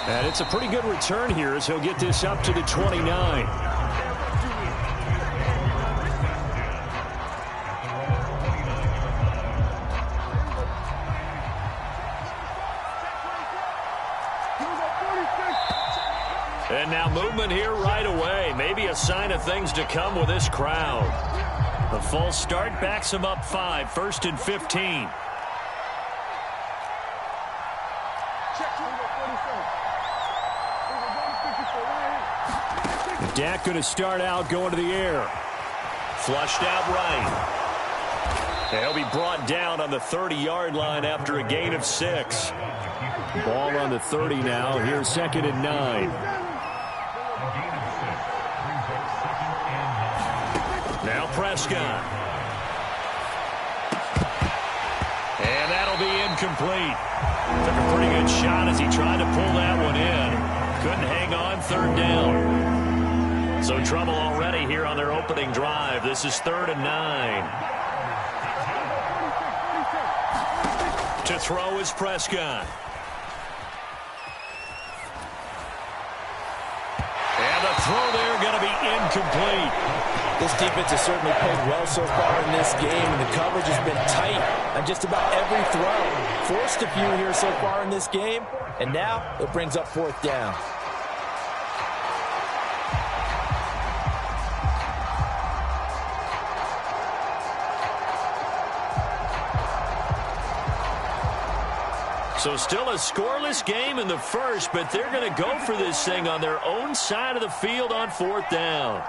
And it's a pretty good return here as he'll get this up to the 29. And now movement here right away. Maybe a sign of things to come with this crowd. The false start backs him up 5, 1st and 15. Dak going to start out going to the air. Flushed out right. And he'll be brought down on the 30-yard line after a gain of 6. Ball on the 30 now. Here's 2nd and 9. Now Prescott. And that'll be incomplete. Took a pretty good shot as he tried to pull that one in. Couldn't hang on, 3rd down. So trouble already here on their opening drive. This is 3rd and 9. To throw is Prescott. And the throw there going to be incomplete. This defense has certainly played well so far in this game, and the coverage has been tight on just about every throw. Forced a few here so far in this game, and now it brings up 4th down. So still a scoreless game in the first, but they're going to go for this thing on their own side of the field on 4th down.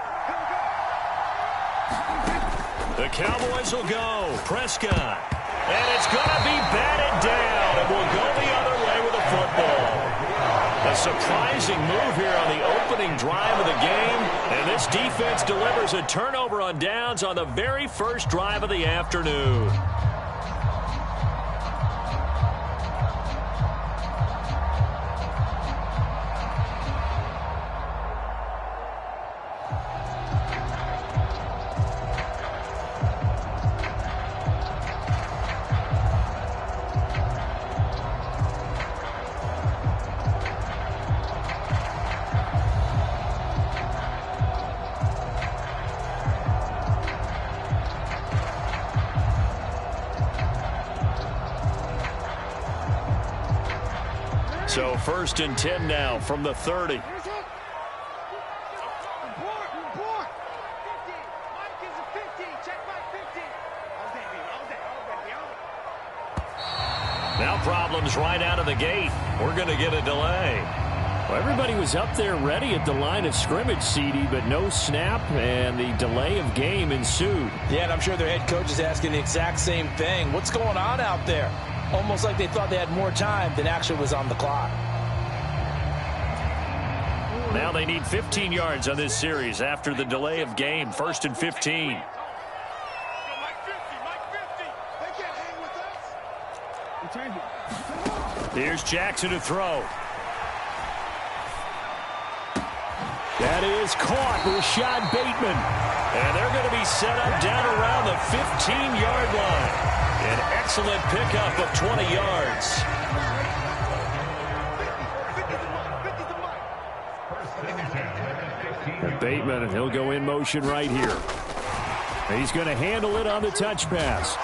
The Cowboys will go. Prescott. And it's going to be batted down, and will go the other way with a football. A surprising move here on the opening drive of the game, and this defense delivers a turnover on downs on the very first drive of the afternoon. So 1st and 10 now from the 30. Now problems right out of the gate. We're going to get a delay. Well, everybody was up there ready at the line of scrimmage, CD, but no snap, and the delay of game ensued. Yeah, and I'm sure their head coach is asking the exact same thing. What's going on out there? Almost like they thought they had more time than actually was on the clock. Now they need 15 yards on this series after the delay of game. 1st and 15. Here's Jackson to throw. That is caught. Rashad Bateman. And they're going to be set up down around the 15-yard line. An excellent pickup of 20 yards. And Bateman, and he'll go in motion right here. He's going to handle it on the touch pass.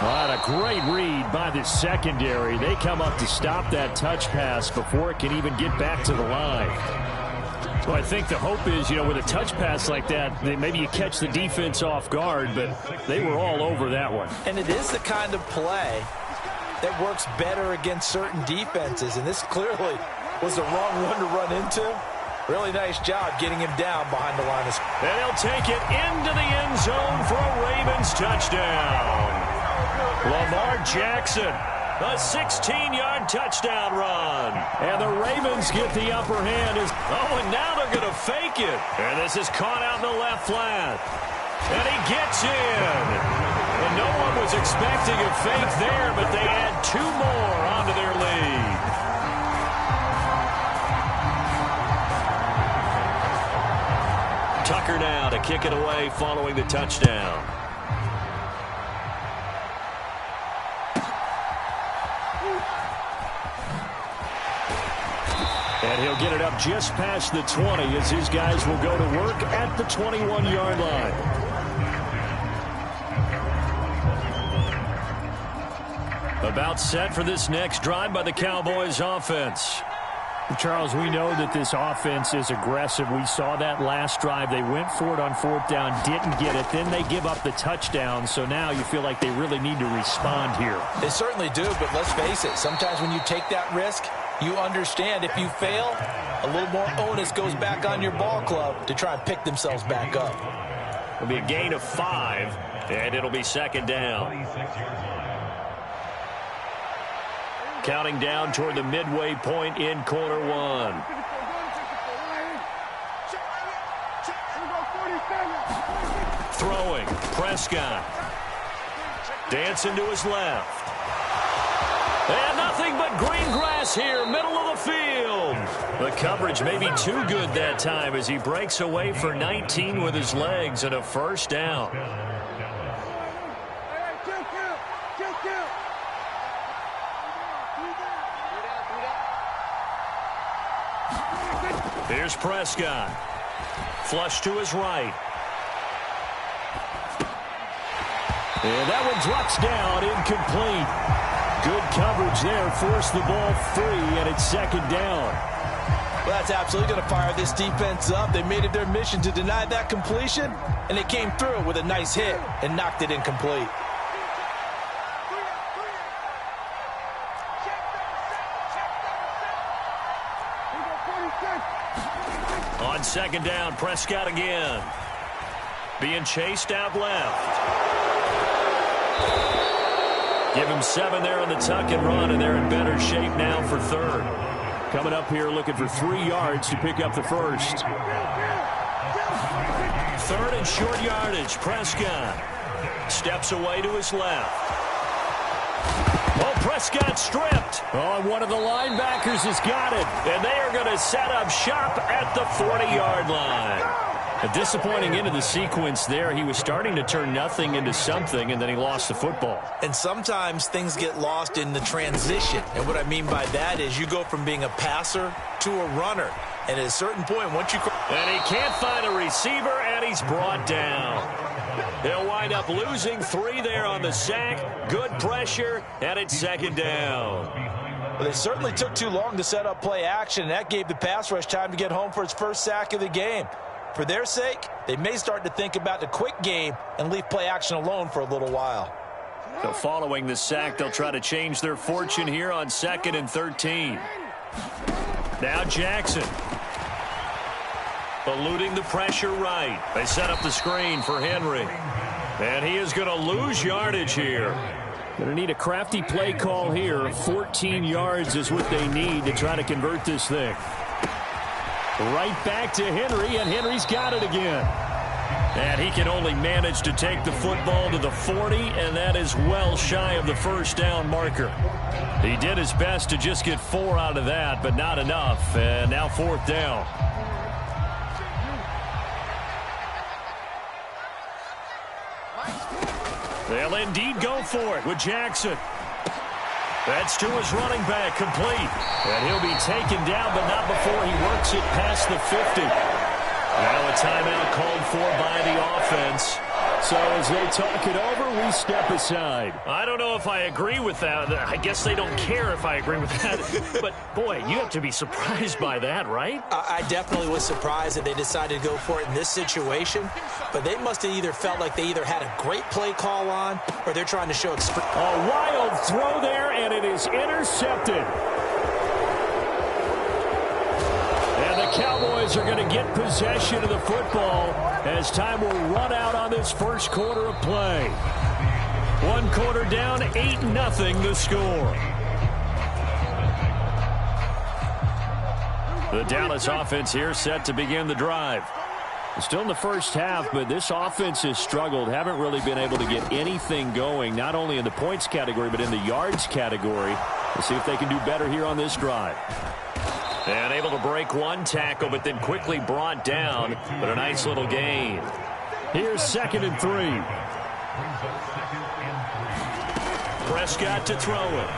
What a great read by the secondary. They come up to stop that touch pass before it can even get back to the line. So I think the hope is, with a touch pass like that, maybe you catch the defense off guard, but they were all over that one. And it is the kind of play that works better against certain defenses, and this clearly was the wrong one to run into. Really nice job getting him down behind the line of scrimmage. And he'll take it into the end zone for a Ravens touchdown. Lamar Jackson. A 16-yard touchdown run. And the Ravens get the upper hand. And now they're going to fake it. And this is caught out in the left flat. And he gets in. And no one was expecting a fake there, but they add 2 more onto their lead. Tucker now to kick it away following the touchdown. And he'll get it up just past the 20 as his guys will go to work at the 21-yard line. About set for this next drive by the Cowboys offense. Charles, we know that this offense is aggressive. We saw that last drive. They went for it on fourth down, didn't get it. Then they give up the touchdown. So now you feel like they really need to respond here. They certainly do, but let's face it. Sometimes when you take that risk, you understand if you fail, a little more onus goes back on your ball club to try and pick themselves back up. It'll be a gain of 5, and it'll be second down. Counting down toward the midway point in quarter 1. Throwing, Prescott. Dancing to his left. And nothing but green grass here, middle of the field. The coverage may be too good that time as he breaks away for 19 with his legs and a first down. Here's Prescott. Flush to his right. And that one drops down, incomplete. Good coverage there, forced the ball free, and it's second down. Well, that's absolutely going to fire this defense up. They made it their mission to deny that completion, and they came through with a nice hit and knocked it incomplete. On second down, Prescott again. Being chased out left. Give him 7 there on the tuck and run, and they're in better shape now for third. Coming up here looking for 3 yards to pick up the first. Third and short yardage. Prescott steps away to his left. Oh, Prescott stripped. Oh, and one of the linebackers has got it. And they are going to set up shop at the 40-yard line. A disappointing end of the sequence there. He was starting to turn nothing into something, and then he lost the football. And sometimes things get lost in the transition. And what I mean by that is you go from being a passer to a runner. And at a certain point, once you... And he can't find a receiver, and he's brought down. He'll wind up losing 3 there on the sack. Good pressure, and it's second down. Well, they certainly took too long to set up play action, and that gave the pass rush time to get home for its first sack of the game. For their sake, they may start to think about the quick game and leave play action alone for a little while. So following the sack, they'll try to change their fortune here on 2nd and 13. Now Jackson. Eluding the pressure right. They set up the screen for Henry. And he is going to lose yardage here. Going to need a crafty play call here. 14 yards is what they need to try to convert this thing. Right back to Henry, and Henry's got it again. And he can only manage to take the football to the 40, and that is well shy of the first down marker. He did his best to just get 4 out of that, but not enough. And now 4th down. They'll indeed go for it with Jackson. That's to his running back, complete. And he'll be taken down, but not before he works it past the 50. Now a timeout called for by the offense. So as they talk it over, we step aside. I don't know if I agree with that. I guess they don't care if I agree with that. But, boy, you have to be surprised by that, right? I definitely was surprised that they decided to go for it in this situation. But they must have either felt like they either had a great play call on or they're trying to show experience. A wild throw there, and it is intercepted. And the Cowboys are going to get possession of the football as time will run out on this first quarter of play. 1 quarter down, 8-0 the score. The Dallas offense here set to begin the drive. Still in the first half, but this offense has struggled. Haven't really been able to get anything going, not only in the points category, but in the yards category. We'll see if they can do better here on this drive. And able to break 1 tackle, but then quickly brought down. But a nice little gain. Here's 2nd and 3. Prescott to throw it.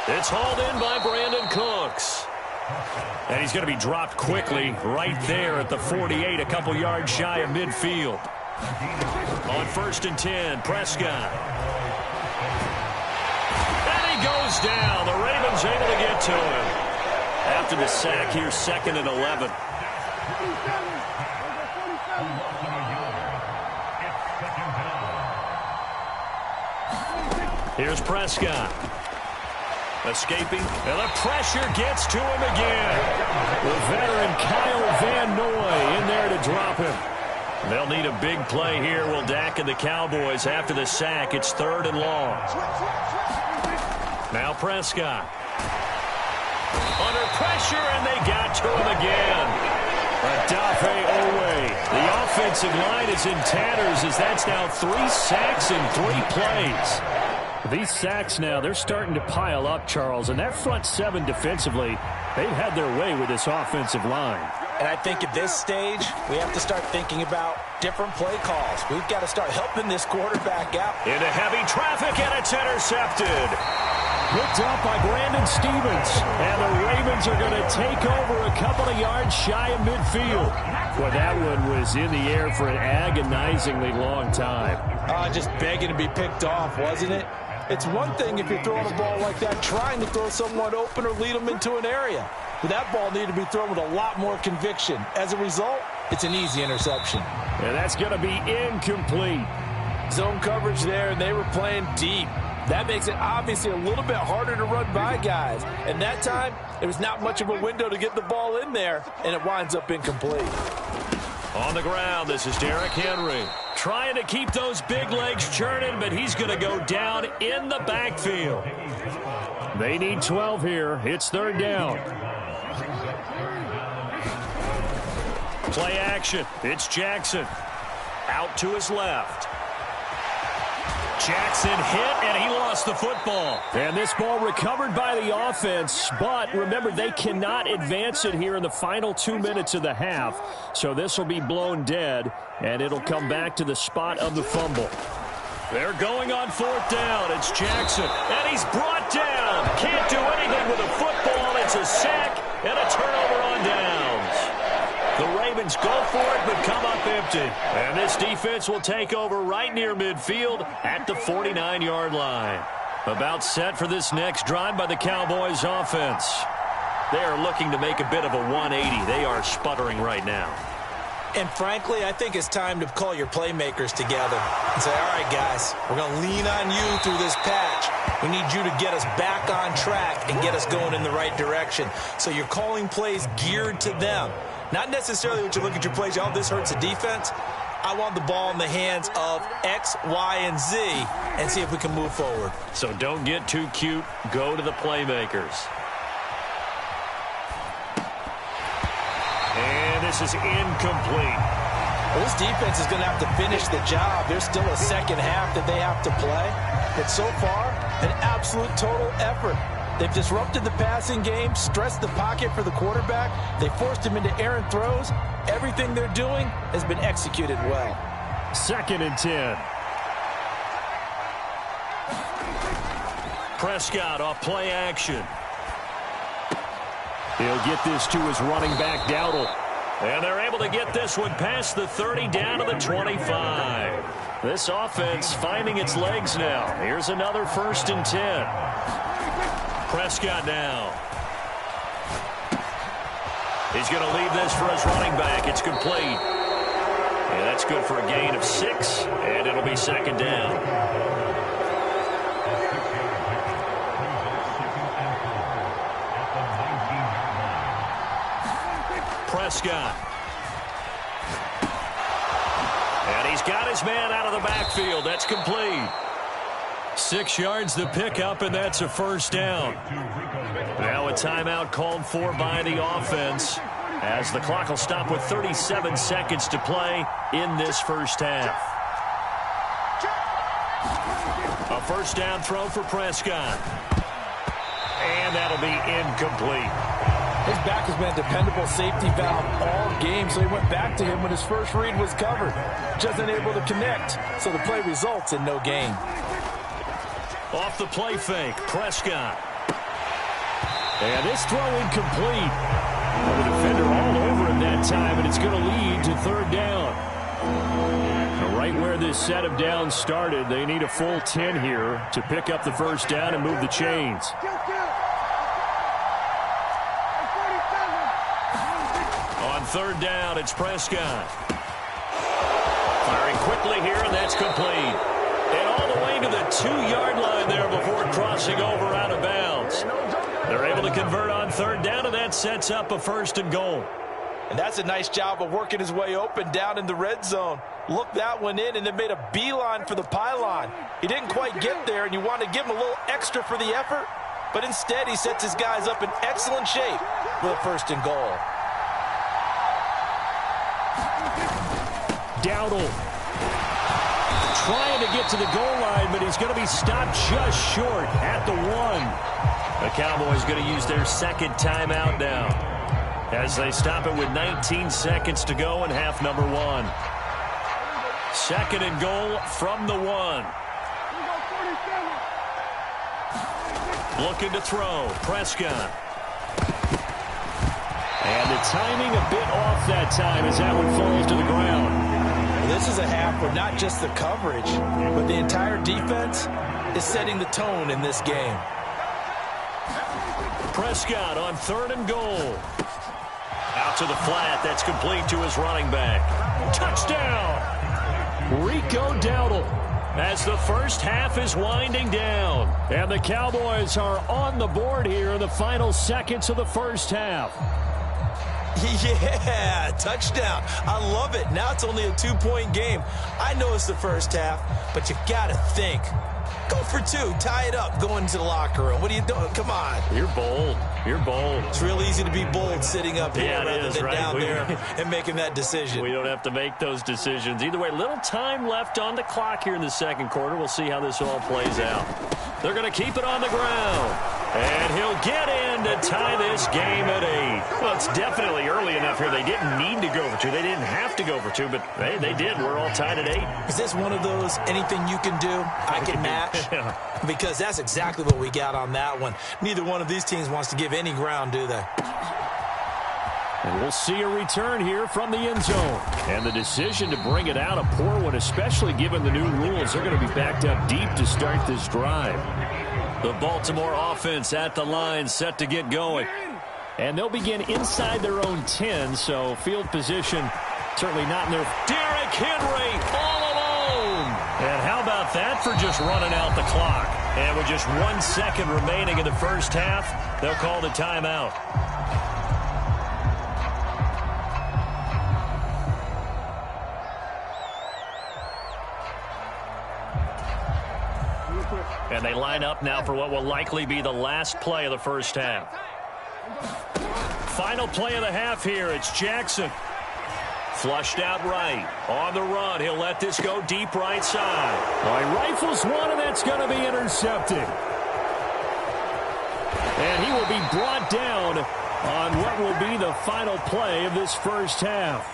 It's hauled in by Brandon Cooks. And he's going to be dropped quickly right there at the 48, a couple yards shy of midfield. On 1st and 10, Prescott. And he goes down. The Ravens able to get to him. After the sack, here's 2nd and 11. Here's Prescott. Escaping, and the pressure gets to him again. The veteran Kyle Van Noy in there to drop him. They'll need a big play here. Will Dak and the Cowboys after the sack. It's 3rd and long. Now Prescott. Under pressure, and they got to him again. Adafe Owe. The offensive line is in tatters as that's now 3 sacks in 3 plays. These sacks now, they're starting to pile up, Charles. And that front 7 defensively, they've had their way with this offensive line. And I think at this stage, we have to start thinking about different play calls. We've got to start helping this quarterback out. Into heavy traffic, and it's intercepted. Picked up by Brandon Stevens. And the Ravens are going to take over a couple of yards shy of midfield. Well, that one was in the air for an agonizingly long time. Just begging to be picked off, wasn't it? It's one thing if you're throwing a ball like that, trying to throw someone open or lead them into an area. But that ball needed to be thrown with a lot more conviction. As a result, it's an easy interception. And that's going to be incomplete. Zone coverage there, and they were playing deep. That makes it obviously a little bit harder to run by guys. And that time, there was not much of a window to get the ball in there, and it winds up incomplete. On the ground, this is Derrick Henry. Trying to keep those big legs churning, but he's going to go down in the backfield. They need 12 here. It's 3rd down. Play action. It's Jackson. Out to his left. Jackson hit, and he lost the football. And this ball recovered by the offense, but remember, they cannot advance it here in the final 2 minutes of the half. So this will be blown dead, and it'll come back to the spot of the fumble. They're going on 4th down. It's Jackson, and he's brought down. Can't do anything with a football. It's a sack and a turnover on downs. The Ravens go for it, but come up empty. And this defense will take over right near midfield at the 49-yard line. About set for this next drive by the Cowboys offense. They are looking to make a bit of a 180. They are sputtering right now. And frankly, I think it's time to call your playmakers together and say, all right, guys, we're going to lean on you through this patch. We need you to get us back on track and get us going in the right direction. So you're calling plays geared to them. Not necessarily what you look at your plays, oh, this hurts the defense. I want the ball in the hands of X, Y, and Z and see if we can move forward. So don't get too cute. Go to the playmakers. And this is incomplete. Well, this defense is going to have to finish the job. There's still a second half that they have to play. But so far, an absolute total effort. They've disrupted the passing game, stressed the pocket for the quarterback. They forced him into errant throws. Everything they're doing has been executed well. 2nd and 10. Prescott off play action. He'll get this to his running back, Dowdle. And they're able to get this one past the 30 down to the 25. This offense finding its legs now. Here's another 1st and 10. Prescott now. He's going to leave this for his running back. It's complete. And that's good for a gain of 6, and it'll be 2nd down. Prescott. And he's got his man out of the backfield. That's complete. 6 yards the pickup, and that's a 1st down. Now a timeout called for by the offense as the clock will stop with 37 seconds to play in this first half. A 1st down throw for Prescott. And that'll be incomplete. His back has been a dependable safety valve all game, so he went back to him when his first read was covered. Just unable to connect, so the play results in no gain. Off the play fake, Prescott. And this throw incomplete. The defender all over him that time, and it's going to lead to third down. Right where this set of downs started, they need a full 10 here to pick up the first down and move the chains. On third down, it's Prescott. Firing quickly here, and that's complete. And all the way to the 2-yard line there before crossing over out of bounds. They're able to convert on third down, and that sets up a first and goal. And that's a nice job of working his way open down in the red zone. Looked that one in and then made a beeline for the pylon. He didn't quite get there, and you want to give him a little extra for the effort. But instead, he sets his guys up in excellent shape for the first and goal. Dowdle trying to get to the goal line, but he's going to be stopped just short at the 1. The Cowboys going to use their second timeout now as they stop it with 19 seconds to go in half number 1. Second and goal from the 1. Looking to throw. Prescott. And the timing a bit off that time as that one falls to the ground. This is a half where not just the coverage, but the entire defense is setting the tone in this game. Prescott on third and goal. Out to the flat. That's complete to his running back. Touchdown! Rico Dowdle as the first half is winding down. And the Cowboys are on the board here in the final seconds of the first half. Yeah, touchdown. I love it. Now it's only a 2-point game. I know it's the first half, but you got to think. Go for 2. Tie it up. Go into the locker room. What are you doing? Come on. You're bold. You're bold. It's real easy to be bold sitting up here rather than right? down there and making that decision. We don't have to make those decisions. Either way, little time left on the clock here in the second quarter. We'll see how this all plays out. They're going to keep it on the ground. And he'll get in to tie this game at 8. Well, it's definitely early enough here. They didn't need to go for 2. They didn't have to go for 2, but they did. We're all tied at 8. Is this one of those anything you can do, I can match? Because that's exactly what we got on that one. Neither one of these teams wants to give any ground, do they? And we'll see a return here from the end zone. And the decision to bring it out, a poor one, especially given the new rules. They're going to be backed up deep to start this drive. The Baltimore offense at the line, set to get going. And they'll begin inside their own 10, so field position certainly not in their... Derrick Henry all alone! And how about that for just running out the clock? And with just 1 second remaining in the first half, they'll call the timeout. And they line up now for what will likely be the last play of the first half. Final play of the half here. It's Jackson. Flushed out right. On the run. He'll let this go deep right side. Well, he rifles one, and that's going to be intercepted. And he will be brought down on what will be the final play of this first half.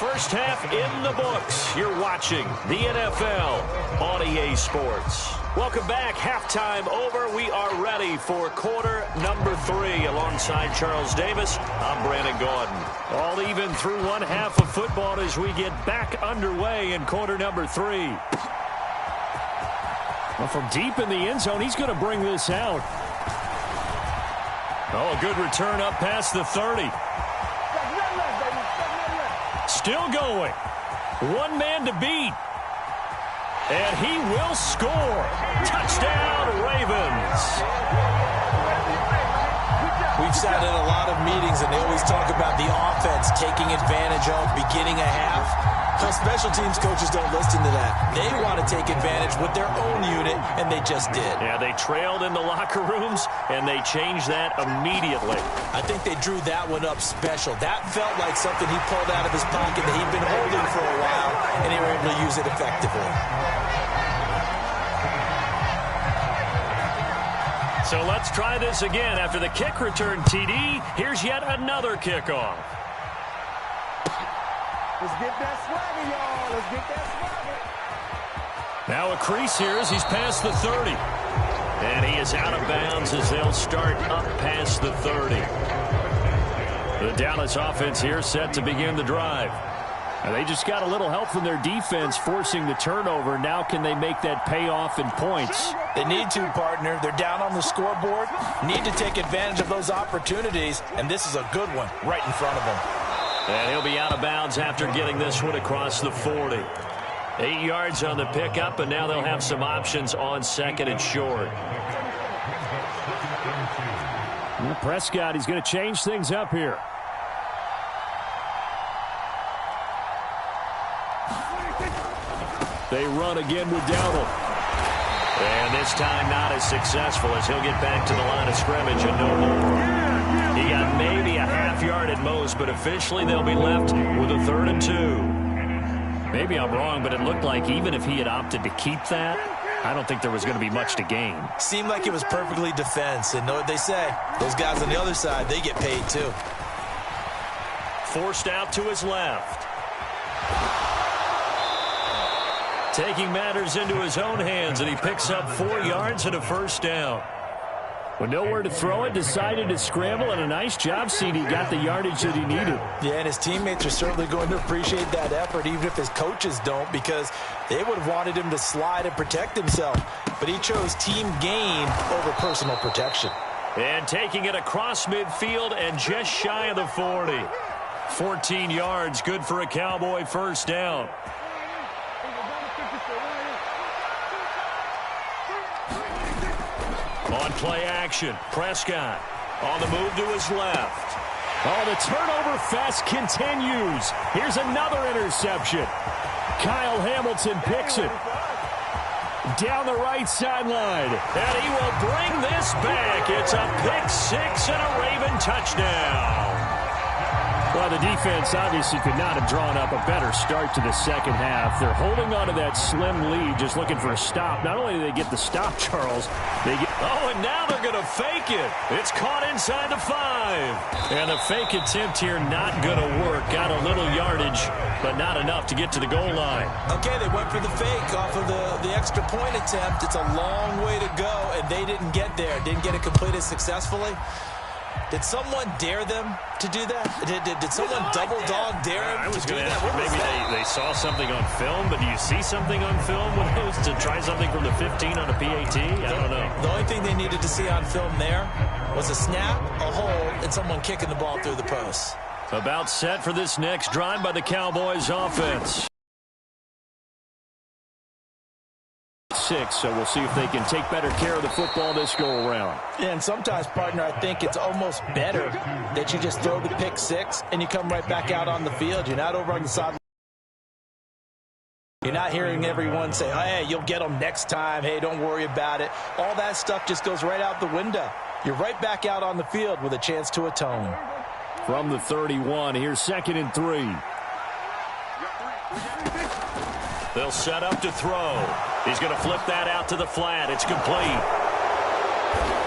First half in the books. You're watching the NFL on EA Sports. Welcome back. Halftime over. We are ready for quarter number 3. Alongside Charles Davis, I'm Brandon Gordon. All even through one half of football as we get back underway in quarter number 3. Well, from deep in the end zone, he's going to bring this out. Oh, a good return up past the 30. Still going. One man to beat. And he will score. Touchdown, Ravens. We've sat in a lot of meetings, and they always talk about the offense taking advantage of beginning a half. Well, special teams coaches don't listen to that. They want to take advantage with their own unit, and they just did. Yeah, they trailed in the locker rooms, and they changed that immediately. I think they drew that one up special. That felt like something he pulled out of his pocket that he'd been holding for a while, and they were able to use it effectively. So let's try this again. After the kick return TD, here's yet another kickoff. Let's get that swagger, y'all. Let's get that swagger. Now a crease here as he's past the 30. And he is out of bounds as they'll start up past the 30. The Dallas offense here set to begin the drive. And they just got a little help from their defense forcing the turnover. Now can they make that pay off in points? They need to, partner. They're down on the scoreboard. Need to take advantage of those opportunities. And this is a good one right in front of them. And he'll be out of bounds after getting this one across the 40. 8 yards on the pickup, and now they'll have some options on second and short. Well, Prescott, he's going to change things up here. They run again with Dowdle. And this time not as successful as he'll get back to the line of scrimmage and no more. He got maybe a half yard at most, but officially they'll be left with a 3rd and 2. Maybe I'm wrong, but it looked like even if he had opted to keep that, I don't think there was going to be much to gain. Seemed like it was perfectly defense. And know what they say? Those guys on the other side, they get paid too. Forced out to his left. Taking matters into his own hands, and he picks up 4 yards and a first down. With nowhere to throw it, decided to scramble, and a nice job, CD. Got the yardage that he needed. Yeah, and his teammates are certainly going to appreciate that effort, even if his coaches don't, because they would have wanted him to slide and protect himself. But he chose team gain over personal protection. And taking it across midfield and just shy of the 40. 14 yards, good for a Cowboy first down. On play action, Prescott on the move to his left. Oh, the turnover fest continues. Here's another interception. Kyle Hamilton picks it. Down the right sideline. And he will bring this back. It's a pick six and a Raven touchdown. Well, the defense obviously could not have drawn up a better start to the second half. They're holding on to that slim lead, just looking for a stop. Not only do they get the stop, Charles, they get... Oh, and now they're going to fake it. It's caught inside the 5. And the fake attempt here not going to work. Got a little yardage, but not enough to get to the goal line. Okay, they went for the fake off of the extra point attempt. It's a long way to go, and they didn't get there. Didn't get it completed successfully. Did someone dare them to do that? Did someone double dog dare them to do that? Maybe they saw something on film, but do you see something on film with those to try something from the 15 on a PAT? I don't know. The only thing they needed to see on film there was a snap, a hold, and someone kicking the ball through the post. About set for this next drive by the Cowboys offense. 6, so we'll see if they can take better care of the football this go around. Yeah, and sometimes, partner, I think it's almost better that you just throw the pick six and you come right back out on the field. You're not over on the sideline. You're not hearing everyone say, oh, hey, you'll get them next time. Hey, don't worry about it. All that stuff just goes right out the window. You're right back out on the field with a chance to atone. From the 31, here's 2nd and 3. They'll set up to throw. He's going to flip that out to the flat. It's complete.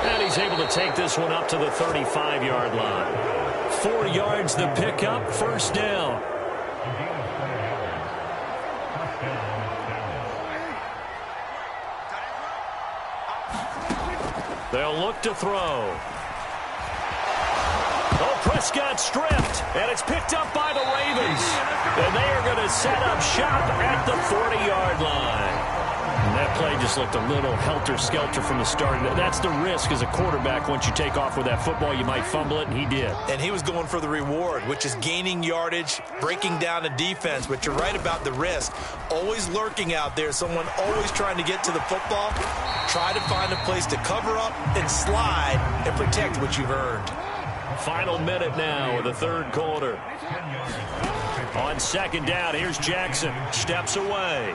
And he's able to take this one up to the 35-yard line. 4 yards the pickup, first down. They'll look to throw. Oh, Prescott stripped, and it's picked up by the Ravens. And they are going to set up shop at the 40-yard line. And that play just looked a little helter-skelter from the start. That's the risk as a quarterback. Once you take off with that football, you might fumble it, and he did. And he was going for the reward, which is gaining yardage, breaking down a defense. But you're right about the risk. Always lurking out there, someone always trying to get to the football. Try to find a place to cover up and slide and protect what you've earned. Final minute now of the third quarter. On second down, here's Jackson. Steps away.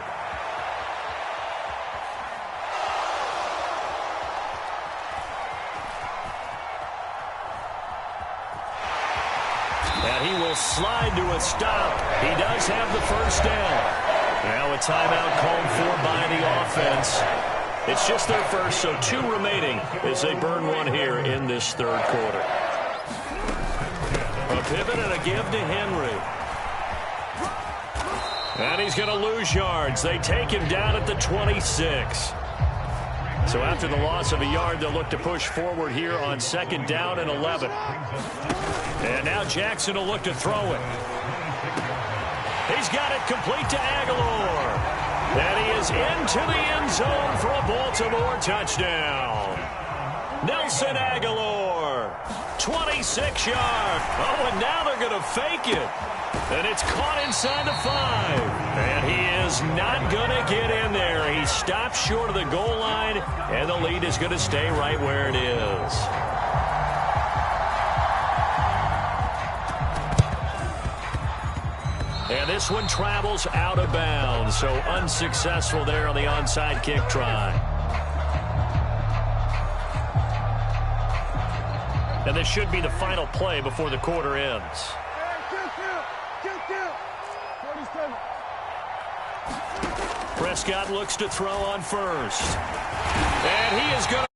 And he will slide to a stop. He does have the first down. Now a timeout called for by the offense. It's just their first, so 2 remaining as they burn one here in this third quarter. A pivot and a give to Henry. And he's going to lose yards. They take him down at the 26. So after the loss of a yard, they'll look to push forward here on 2nd down and 11. And now Jackson will look to throw it. He's got it complete to Aguilar. And he is into the end zone for a Baltimore touchdown. Nelson Aguilar, 26 yards. Oh, and now they're going to fake it. And it's caught inside the 5. And he is not going to get in there. He stops short of the goal line, and the lead is going to stay right where it is. And this one travels out of bounds, so unsuccessful there on the onside kick try. And this should be the final play before the quarter ends. Prescott looks to throw on 1st. And he is going to